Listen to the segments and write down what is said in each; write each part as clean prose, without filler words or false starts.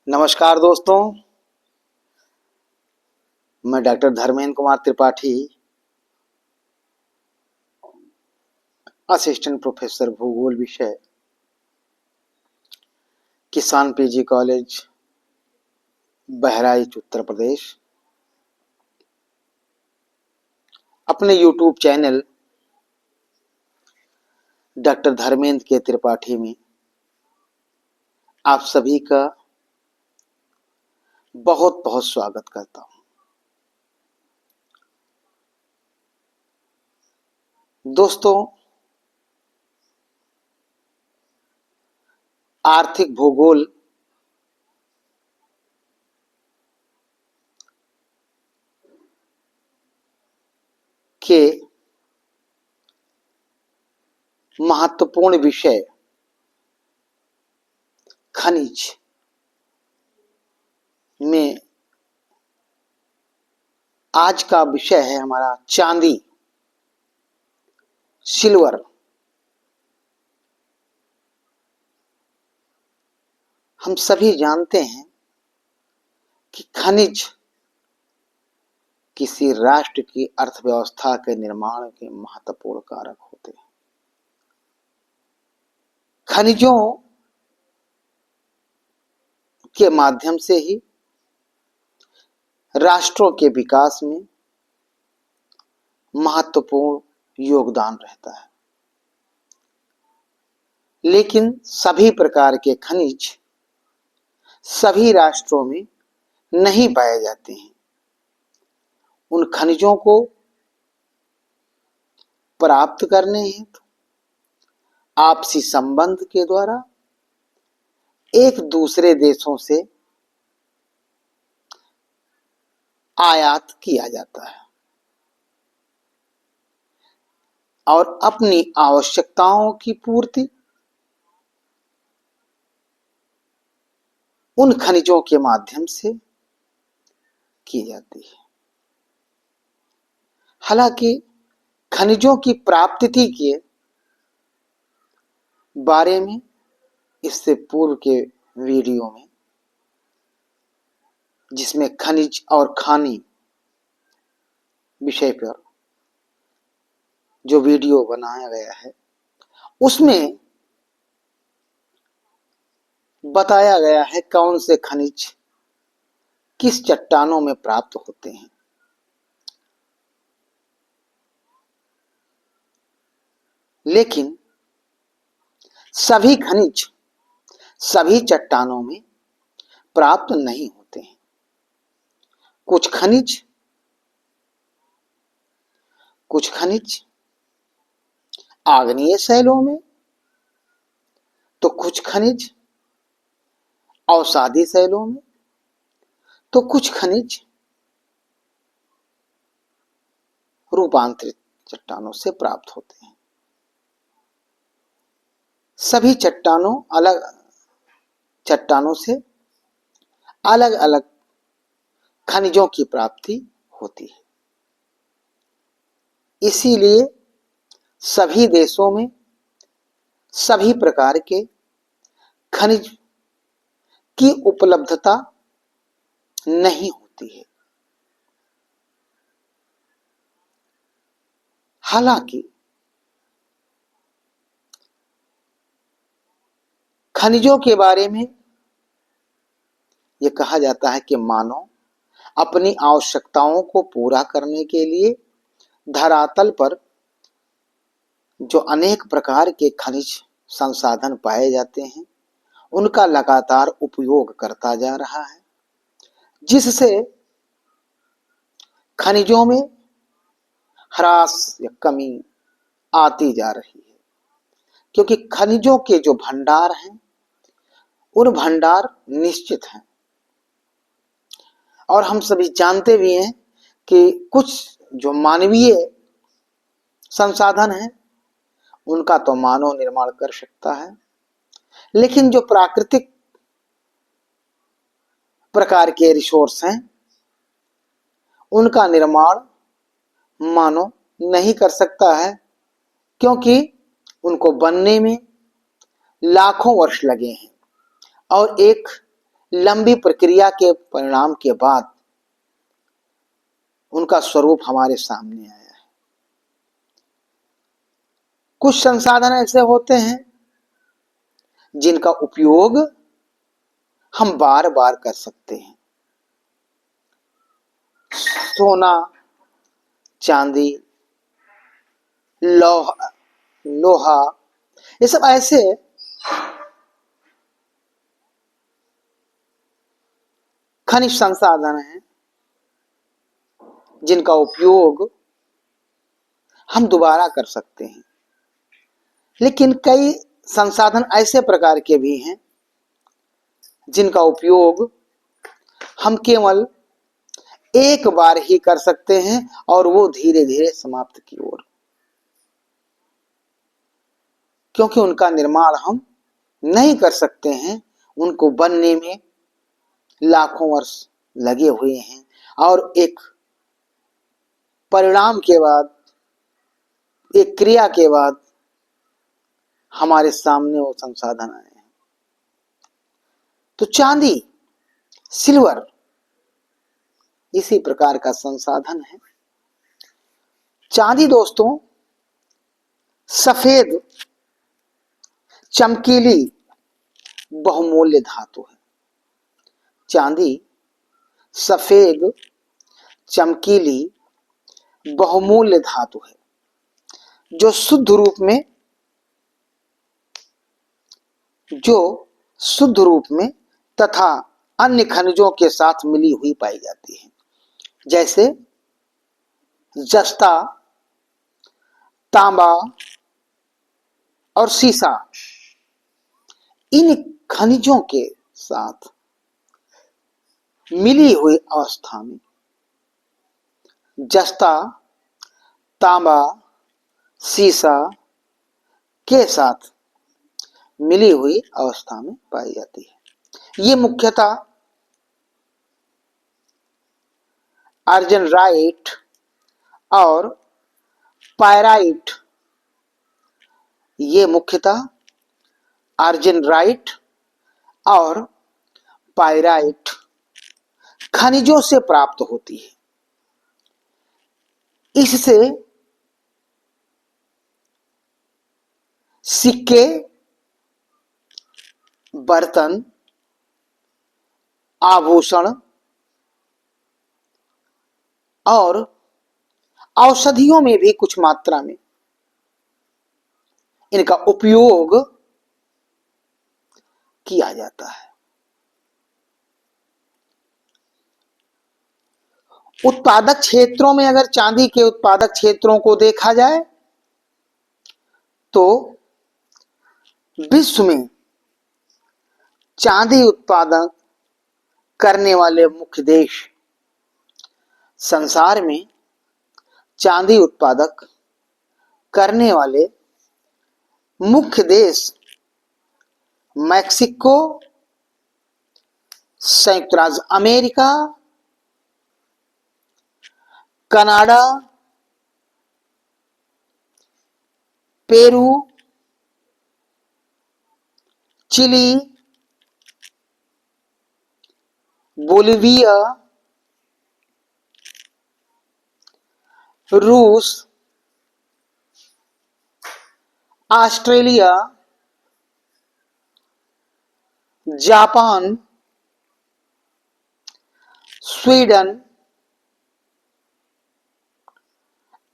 नमस्कार दोस्तों, मैं doctor Dharmendra Kumar Tripathi, assistant professor भूगोल विषय, किसान पीजी कॉलेज, बहराइच, उत्तर प्रदेश, अपने यूट्यूब चैनल डॉक्टर धर्मेंद्र के त्रिपाठी में आप सभी का बहुत बहुत स्वागत करता हूं। दोस्तों, आर्थिक भूगोल के महत्वपूर्ण विषय खनिज में आज का विषय है हमारा चांदी, सिल्वर। हम सभी जानते हैं कि खनिज किसी राष्ट्र की अर्थव्यवस्था के निर्माण के महत्वपूर्ण कारक होते हैं। खनिजों के माध्यम से ही राष्ट्रों के विकास में महत्वपूर्ण योगदान रहता है, लेकिन सभी प्रकार के खनिज सभी राष्ट्रों में नहीं पाए जाते हैं। उन खनिजों को प्राप्त करने हेतु आपसी संबंध के द्वारा एक दूसरे देशों से आयात किया जाता है और अपनी आवश्यकताओं की पूर्ति उन खनिजों के माध्यम से की जाती है। हालांकि खनिजों की प्राप्ति के बारे में इससे पूर्व के वीडियो में, जिसमें खनिज और खानी विषय पर जो वीडियो बनाया गया है, उसमें बताया गया है कौन से खनिज किस चट्टानों में प्राप्त होते हैं। लेकिन सभी खनिज सभी चट्टानों में प्राप्त नहीं होते हैं। कुछ खनिज आग्नेय शैलों में, तो कुछ खनिज अवसादी शैलों में, तो कुछ खनिज रूपांतरित चट्टानों से प्राप्त होते हैं। सभी चट्टानों से अलग अलग खनिजों की प्राप्ति होती है। इसीलिए सभी देशों में सभी प्रकार के खनिज की उपलब्धता नहीं होती है। हालांकि खनिजों के बारे में यह कहा जाता है कि मानव अपनी आवश्यकताओं को पूरा करने के लिए धरातल पर जो अनेक प्रकार के खनिज संसाधन पाए जाते हैं, उनका लगातार उपयोग करता जा रहा है, जिससे खनिजों में ह्रास या कमी आती जा रही है। क्योंकि खनिजों के जो भंडार हैं, उन भंडार निश्चित हैं, और हम सभी जानते भी हैं कि कुछ जो मानवीय संसाधन हैं, उनका तो मानव निर्माण कर सकता है, लेकिन जो प्राकृतिक प्रकार के रिसोर्स हैं, उनका निर्माण मानव नहीं कर सकता है, क्योंकि उनको बनने में लाखों वर्ष लगे हैं और एक लंबी प्रक्रिया के परिणाम के बाद उनका स्वरूप हमारे सामने आया है। कुछ संसाधन ऐसे होते हैं जिनका उपयोग हम बार बार कर सकते हैं। सोना, चांदी, लोहा लोहा ये सब ऐसे खनिज संसाधन हैं जिनका उपयोग हम दोबारा कर सकते हैं। लेकिन कई संसाधन ऐसे प्रकार के भी हैं जिनका उपयोग हम केवल एक बार ही कर सकते हैं और वो धीरे धीरे समाप्त की ओर, क्योंकि उनका निर्माण हम नहीं कर सकते हैं। उनको बनने में लाखों वर्ष लगे हुए हैं और एक परिणाम के बाद, एक क्रिया के बाद हमारे सामने वो संसाधन आए हैं। तो चांदी, सिल्वर इसी प्रकार का संसाधन है। चांदी दोस्तों सफेद, चमकीली, बहुमूल्य धातु है। चांदी सफेद, चमकीली, बहुमूल्य धातु है जो शुद्ध रूप में तथा अन्य खनिजों के साथ मिली हुई पाई जाती है, जैसे जस्ता, तांबा और सीसा। इन खनिजों के साथ मिली हुई अवस्था में जस्ता, तांबा, सीसा के साथ मिली हुई अवस्था में पाई जाती है। ये मुख्यतः अर्जेनराइट और पायराइट, ये मुख्यतः अर्जेनराइट और पायराइट खनिजों से प्राप्त होती है। इससे सिक्के, बर्तन, आभूषण और औषधियों में भी कुछ मात्रा में इनका उपयोग किया जाता है। उत्पादक क्षेत्रों में अगर चांदी के उत्पादक क्षेत्रों को देखा जाए तो विश्व में चांदी उत्पादन करने वाले मुख्य देश, संसार में चांदी उत्पादक करने वाले मुख्य देश मैक्सिको, संयुक्त राज्य America, Canada, Peru, Chile, Bolivia, रूस, ऑस्ट्रेलिया, जापान, स्वीडन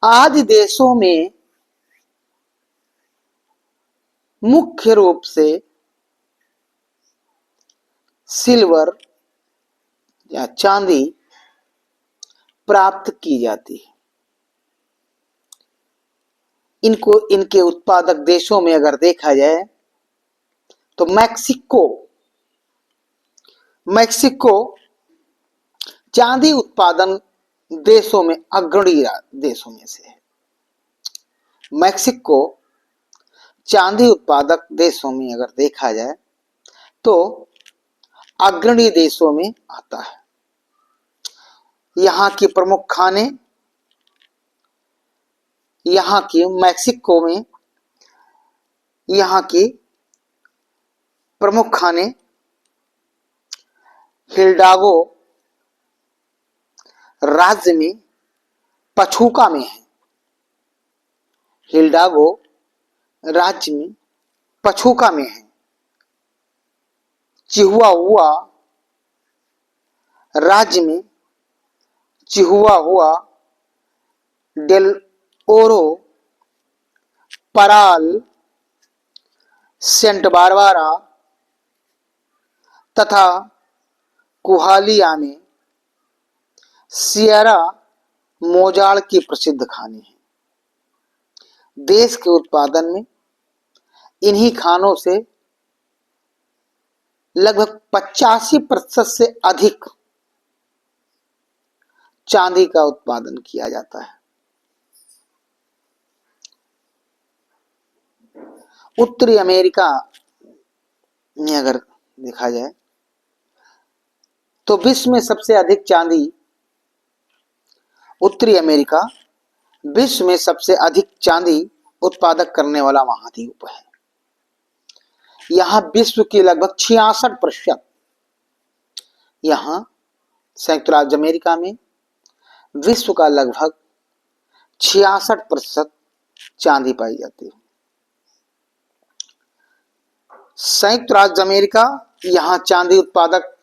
आदि देशों में मुख्य रूप से सिल्वर या चांदी प्राप्त की जाती है। इनके उत्पादक देशों में अगर देखा जाए तो मैक्सिको चांदी उत्पादन देशों में अग्रणी देशों में से है। मैक्सिको चांदी उत्पादक देशों में अगर देखा जाए तो अग्रणी देशों में आता है। यहाँ की प्रमुख खाने, यहाँ की मैक्सिको में यहाँ की प्रमुख खाने हिल्डागो राज्य में पछूका में है। हिल्डागो राज्य में पछूका में है। चिहुआहुआ राज्य में चिहुआहुआ डेल ओरो, पराल, सेंट बारबारा तथा कुहालिया में सियरा मोजाड़ की प्रसिद्ध खाने हैं। देश के उत्पादन में इन्हीं खानों से लगभग 85% से अधिक चांदी का उत्पादन किया जाता है। उत्तरी अमेरिका में अगर देखा जाए तो विश्व में सबसे अधिक चांदी, उत्तरी अमेरिका विश्व में सबसे अधिक चांदी उत्पादक करने वाला महाद्वीप है। यहाँ विश्व की लगभग 66%, यहाँ संयुक्त राज्य अमेरिका में विश्व का लगभग 66% चांदी पाई जाती है। संयुक्त राज्य अमेरिका यहाँ चांदी उत्पादक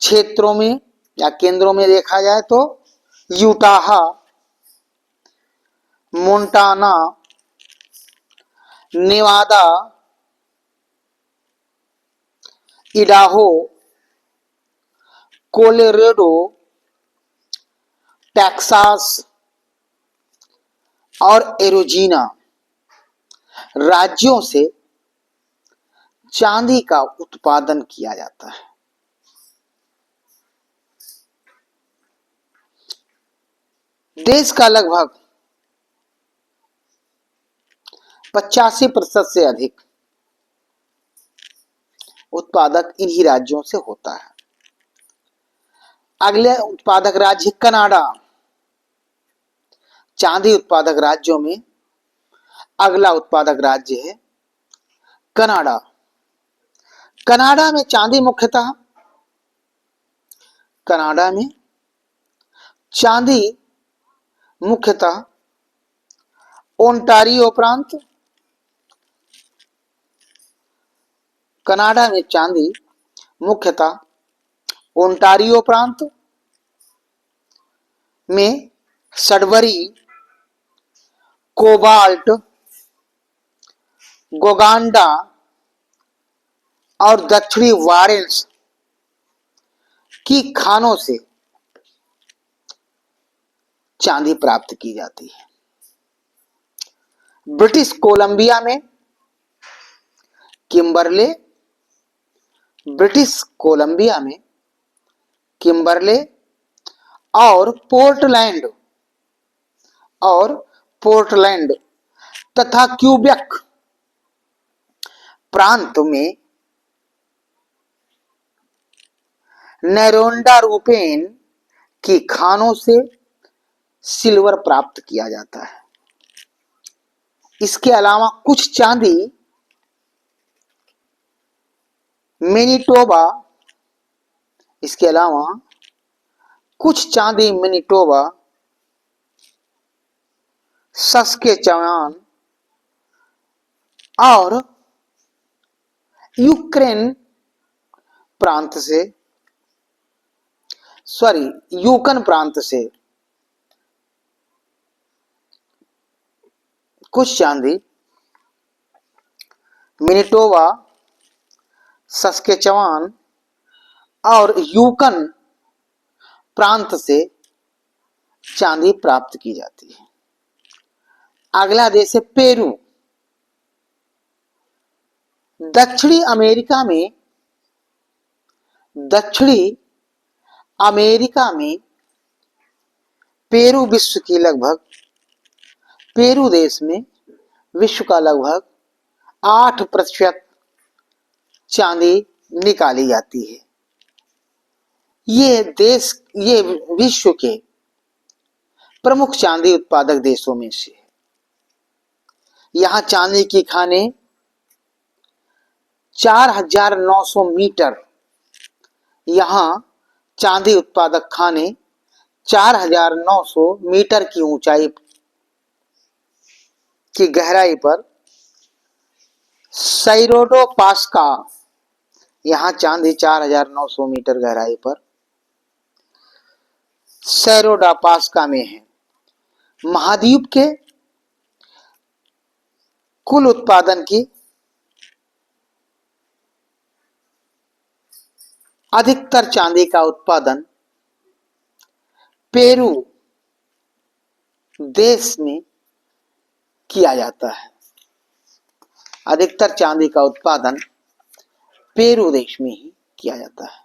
क्षेत्रों में या केंद्रों में देखा जाए तो Utah, Montana, Nevada, Idaho, Colorado, Texas और एरिज़ोना राज्यों से चांदी का उत्पादन किया जाता है। देश का लगभग 85% से अधिक उत्पादक इन्हीं राज्यों से होता है। अगले उत्पादक राज्य कनाडा। चांदी उत्पादक राज्यों में अगला उत्पादक राज्य है कनाडा। कनाडा में चांदी मुख्यतः कनाडा में चांदी मुख्यतः ओंटारियो प्रांत, कनाडा में चांदी मुख्यतः ओंटारियो प्रांत में सडबरी, कोबाल्ट, गोगांडा और दक्षिणी वारेंस की खानों से चांदी प्राप्त की जाती है। ब्रिटिश कोलंबिया में किम्बरले, ब्रिटिश कोलंबिया में किम्बरले और पोर्टलैंड तथा क्यूबेक प्रांत में नैरोंडारूपेन की खानों से सिल्वर प्राप्त किया जाता है। इसके अलावा कुछ चांदी मैनिटोबा, इसके अलावा कुछ चांदी मैनिटोबा, सस्केचुआन और यूक्रेन प्रांत से यूकन प्रांत से कुछ चांदी मैनिटोबा, सस्केचुआन और यूकन प्रांत से चांदी प्राप्त की जाती है। अगला देश है पेरू। दक्षिणी अमेरिका में पेरू देश में विश्व का लगभग 8% चांदी निकाली जाती है। ये विश्व के प्रमुख चांदी उत्पादक देशों में से है। यहाँ चांदी की खानें 4900 मीटर यहाँ चांदी उत्पादक खाने 4,900 मीटर की ऊंचाई की गहराई पर सैरोडोपास्का, यहाँ चांदी 4,900 मीटर गहराई पर सैरोडोपास्का में है। महाद्वीप के कुल उत्पादन की अधिकतर चांदी का उत्पादन पेरू देश में किया जाता है। अधिकतर चांदी का उत्पादन पेरू देश में ही किया जाता है।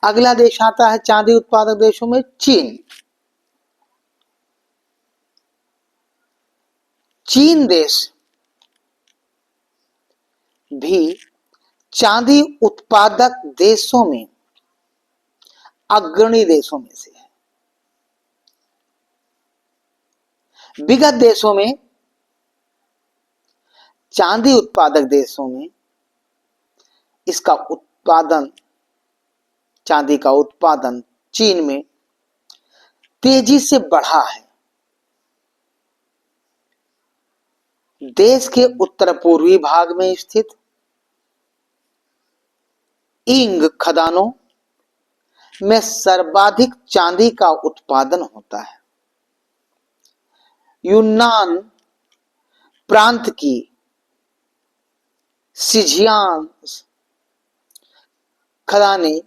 अगला देश आता है चांदी उत्पादक देशों में चीन। चीन देश भी चांदी उत्पादक देशों में अग्रणी देशों में से है। विगत देशों में चांदी उत्पादक देशों में इसका उत्पादन, चांदी का उत्पादन चीन में तेजी से बढ़ा है। देश के उत्तर पूर्वी भाग में स्थित इंग खदानों में सर्वाधिक चांदी का उत्पादन होता है। यूनान प्रांत की सिजियांग खदानें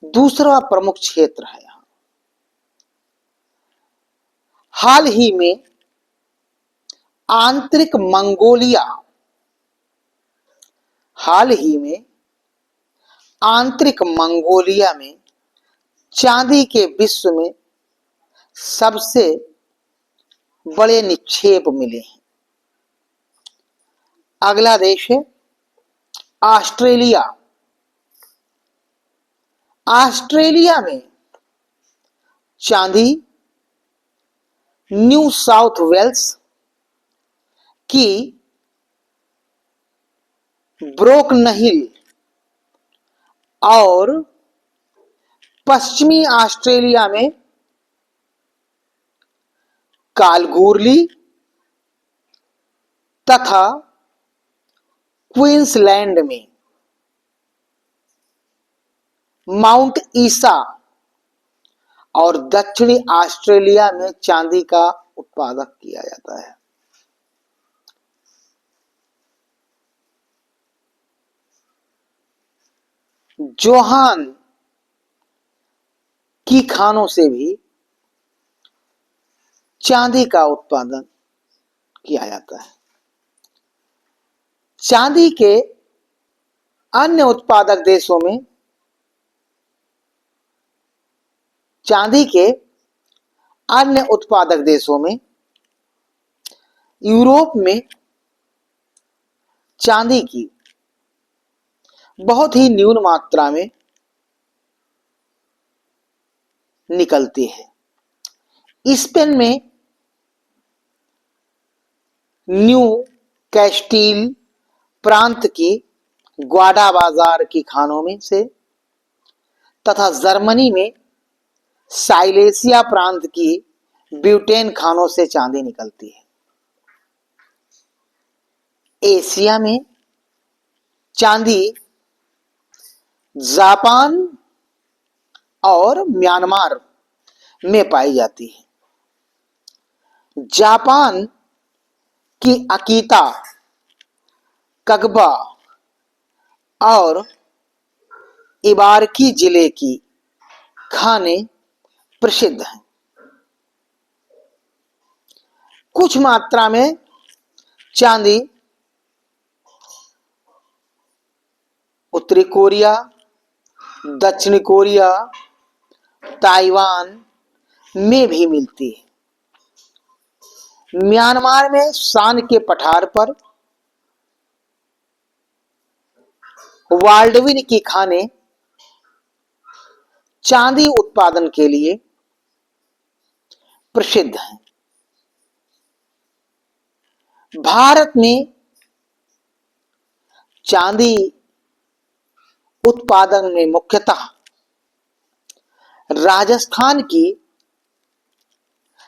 दूसरा प्रमुख क्षेत्र है। हाल ही में आंतरिक मंगोलिया, हाल ही में आंतरिक मंगोलिया में चांदी के विश्व में सबसे बड़े निक्षेप मिले हैं। अगला देश है ऑस्ट्रेलिया। ऑस्ट्रेलिया में चांदी न्यू साउथ वेल्स की ब्रोकन हिल और पश्चिमी ऑस्ट्रेलिया में कालगूरली तथा क्वींसलैंड में माउंट ईसा और दक्षिणी ऑस्ट्रेलिया में चांदी का उत्पादन किया जाता है। जोहान की खानों से भी चांदी का उत्पादन किया जाता है। चांदी के अन्य उत्पादक देशों में, चांदी के अन्य उत्पादक देशों में यूरोप में चांदी की बहुत ही न्यून मात्रा में निकलती है। स्पेन में न्यू कैस्टिल प्रांत की ग्वाडा बाजार की खानों में से तथा जर्मनी में साइलेसिया प्रांत की ब्यूटेन खानों से चांदी निकलती है। एशिया में चांदी जापान और म्यांमार में पाई जाती है। जापान की अकीता, कगबा और इबारकी जिले की खानें प्रसिद्ध हैं। कुछ मात्रा में चांदी उत्तरी कोरिया, दक्षिणी कोरिया, ताइवान में भी मिलती है। म्यांमार में शान के पठार पर वाल्डविन की खानें चांदी उत्पादन के लिए प्रसिद्ध हैं। भारत में चांदी उत्पादन में मुख्यतः राजस्थान की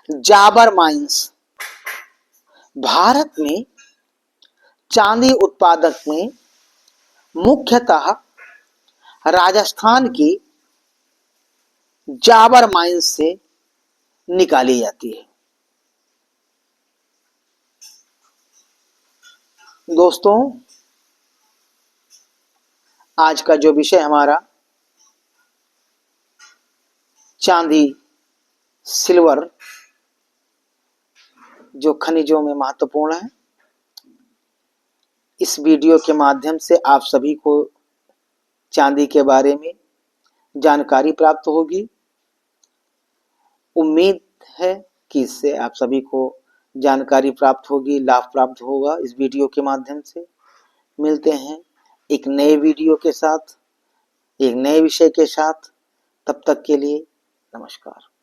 जाबर माइंस, भारत में चांदी उत्पादक में मुख्यतः राजस्थान की जाबर माइंस से निकाली जाती है। दोस्तों, आज का जो विषय हमारा चांदी सिल्वर जो खनिजों में महत्वपूर्ण है, इस वीडियो के माध्यम से आप सभी को चांदी के बारे में जानकारी प्राप्त होगी। उम्मीद है कि इससे आप सभी को जानकारी प्राप्त होगी, लाभ प्राप्त होगा। इस वीडियो के माध्यम से मिलते हैं एक नए वीडियो के साथ, एक नए विषय के साथ। तब तक के लिए नमस्कार।